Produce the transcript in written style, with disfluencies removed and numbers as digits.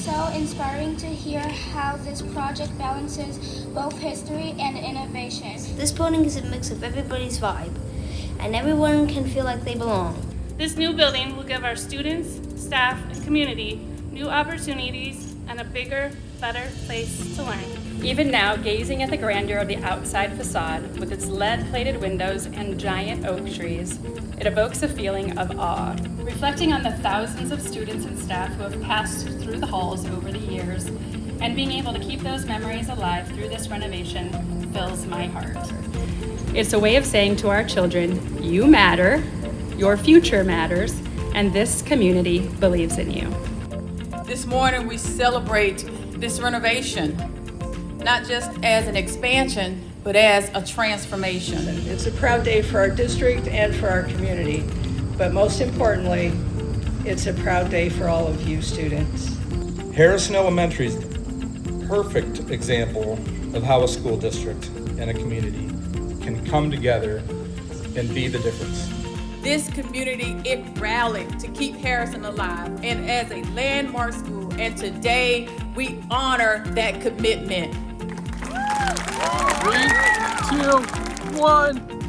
so inspiring to hear how this project balances both history and innovation. This building is a mix of everybody's vibe, and everyone can feel like they belong. This new building will give our students, staff, and community new opportunities and a bigger, better place to learn. Even now, gazing at the grandeur of the outside facade with its lead-plated windows and giant oak trees, it evokes a feeling of awe. Reflecting on the thousands of students and staff who have passed through the halls over the years, and being able to keep those memories alive through this renovation fills my heart. It's a way of saying to our children, you matter, your future matters, and this community believes in you. This morning we celebrate this renovation, not just as an expansion, but as a transformation. It's a proud day for our district and for our community, but most importantly, it's a proud day for all of you students. Harrison Elementary is the perfect example of how a school district and a community can come together and be the difference. This community, it rallied to keep Harrison alive and as a landmark school, and today we honor that commitment. 3, 2, 1.